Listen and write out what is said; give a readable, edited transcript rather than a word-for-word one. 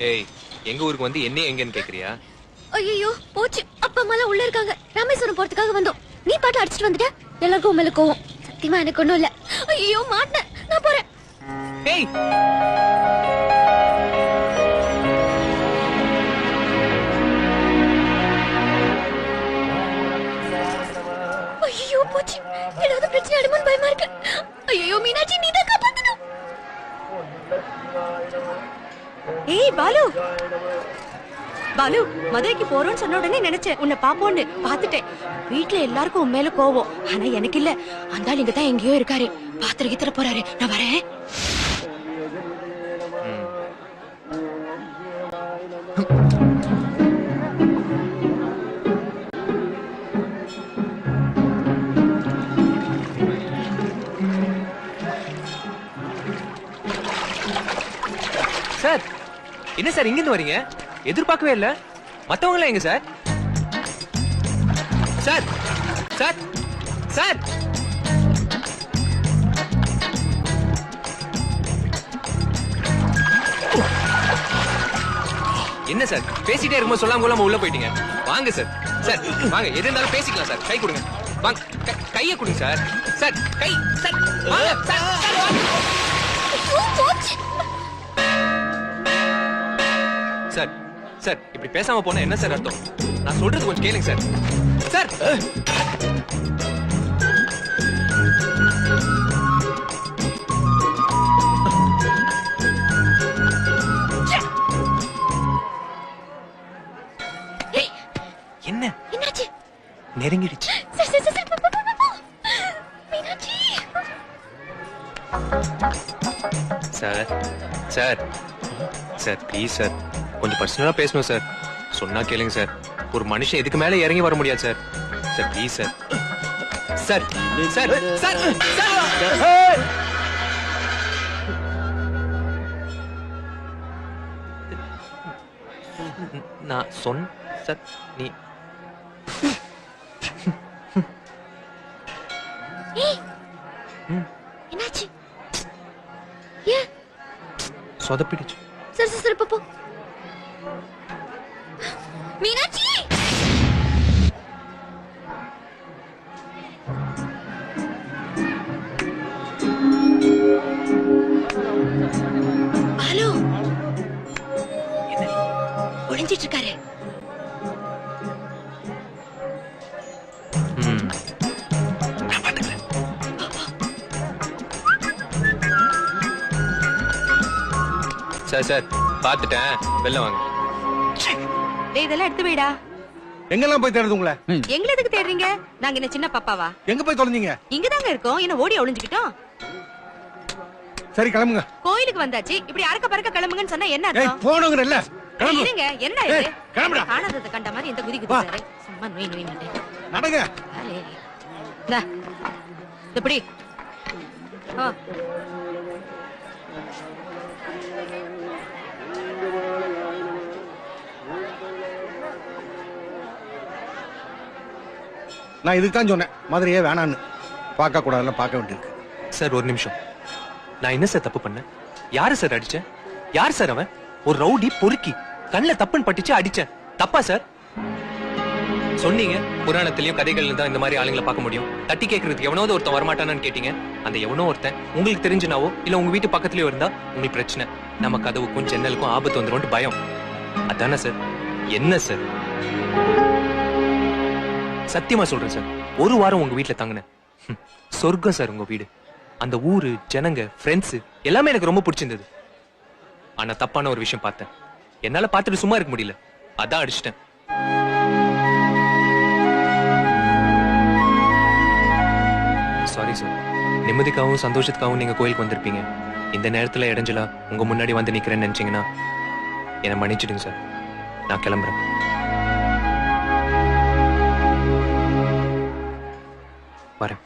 ஏய், எங்க ஊருக்கு வந்து என்ன எங்கன்னு கேக்குறியா? ஐயோ போச்சு, அப்பா அம்மா எல்லாம் உள்ள இருக்காங்க. ராமேஸ்வரம் போறதுக்காக வந்தோம். நீ பாட்டு அடிச்சிட்டு வந்துட்ட. எல்லாருக்கும் மேல கோவம். சத்தியமா எனக்கு ஒண்ணும் இல்ல. ஐயோ மாட்டேன், நான் போறேன். ஏய், ஐயோ போச்சு, ஏதாவது பிரச்சனை ஆயிடுமோன்னு பயமா இருக்கு. ஐயோ மீனாட்சி, நீ தான் காப்பாத்தணும். ஏய் பாலு, பாலு மதுரைக்கு போறோம்னு சொன்ன உடனே நினைச்சேன் உன்னை பாப்போன்னு. பாத்துட்டேன். வீட்டுல எல்லாருக்கும் உன் மேல கோவம். ஆனா எனக்கு இல்ல. அந்த ஆள் இங்கதான் எங்கேயோ இருக்காரு. பாத்திரகித்திர போறாரு. நான் வரேன். சார் என்ன சார் இங்க இருந்து வரீங்க? எதிர்பார்க்கவே இல்ல. மத்தவங்க எல்லாம் எங்க சார்? சார் சார் சார் என்ன சார் பேசிட்டே இருக்கும்போது சொல்லாம கொள்ளாம உள்ள போயிட்டீங்க. வாங்க சார். சார் வாங்க, எது இருந்தாலும் பேசிக்கலாம் சார். கை கொடுங்க. வாங்க, கையை கொடுங்க சார். சார் கை சார். வாங்க சார். ஐயோ போச்சு. சார் சார் இப்படி பேசாம போனா என்ன சார் அர்த்தம்? நான் சொல்றது கொஞ்சம் கேளுங்க சார். சார் என்ன என்னாச்சு? நெருங்கிடுச்சு. சார் சார் சார், போ. Meenakshi. Sir sir sir please sir, கொஞ்சம் பர்சனலா பேசணும் சார். சொன்னா கேளுங்க சார். ஒரு மனுஷன் இதுக்கு மேல இறங்கி வர முடியாது sir. Sir please sir. Sir sir sir sir நான் சொன்ன சார் நீ என்னாச்சு? ஏன் சொதப்பிடுச்சு. சார் சார் சார், போ. மீனாட்சி. பாலு ஒளிஞ்சிட்டு இருக்காரு. நான் பாத்துக்கிறேன். சார் சார் பாத்துட்டேன், வெளில வாங்க. டேய் இதெல்லாம் எடுத்து வைடா. எங்கெல்லாம் போய் தேடுது உங்களை? எங்களை எதுக்கு தேடுறீங்க? நாங்க என்ன சின்ன பாப்பாவா? எங்க போய் தொலைஞ்சீங்க? இங்கதாங்க இருக்கோம். என்ன ஓடி ஒளிஞ்சுக்கிட்டோம்? சரி கிளம்புங்க. கோயிலுக்கு வந்தாச்சு. இப்படி அறக்க பறக்க கிளம்புங்கன்னு சொன்னா என்ன ஏய் அர்த்தம்? போனவங்க இல்ல. கிளம்பு. இருங்க, என்ன இது? ஏய், கிளம்புடா. காணாதத கண்ட மாதிரி இந்த குதி குதிச்சாரு. சும்மா நோய் நோய் நோய். நடங்க. இந்தா, இப்படி. ஆ. நான் இதுக்கு தான் சொன்னேன் மதுரையே வேணான்னு. பார்க்க கூடாதுல பார்க்க வேண்டியிருக்கு. சார் ஒரு நிமிஷம். நான் என்ன சார் தப்பு பண்ணேன்? யாரு சார் அடிச்சேன்? யார் சார் அவன்? ஒரு ரவுடி பொறுக்கி கண்ணுல தப்புன்னு பட்டுச்சு, அடிச்சேன். தப்பா சார்? சொன்னீங்க புராணத்திலயும் கதைகள்ல தான் இந்த மாதிரி ஆளுங்களை பார்க்க முடியும். தட்டி கேட்கறதுக்கு எவனோது ஒருத்தன் வரமாட்டானு கேட்டீங்க. அந்த எவனோ ஒருத்தன் உங்களுக்கு தெரிஞ்சுனாவோ இல்ல உங்க வீட்டு பக்கத்துலயோ இருந்தா உங்களுக்கு பிரச்சனை. நம்ம கதவுக்கும் ஜன்னலுக்கும் ஆபத்து வந்துடும் பயம். அதானே சார்? என்ன சார்? சத்தியமா சொல்றேன் சார், ஒரு வாரம் உங்க வீட்டுல தங்கினேன். சொர்க்கம் சார் உங்க வீடு. அந்த ஊரு, ஜனங்க, ஃப்ரெண்ட்ஸ் எல்லாமே எனக்கு ரொம்ப பிடிச்சிருந்தது. ஆனா தப்பான ஒரு விஷயம் பார்த்தேன். என்னால பார்த்துட்டு சும்மா இருக்க முடியல. அதான் அடிச்சிட்டேன். Sorry sir. நிம்மதிக்காகவும் சந்தோஷத்துக்காகவும் நீங்க கோயிலுக்கு வந்திருப்பீங்க. இந்த நேரத்துல இடைஞ்சலா உங்க முன்னாடி வந்து நிக்கிறேன்னு நினைச்சீங்கன்னா என்னை மன்னிச்சிடுங்க சார். நான் கிளம்புறேன். வரேன்.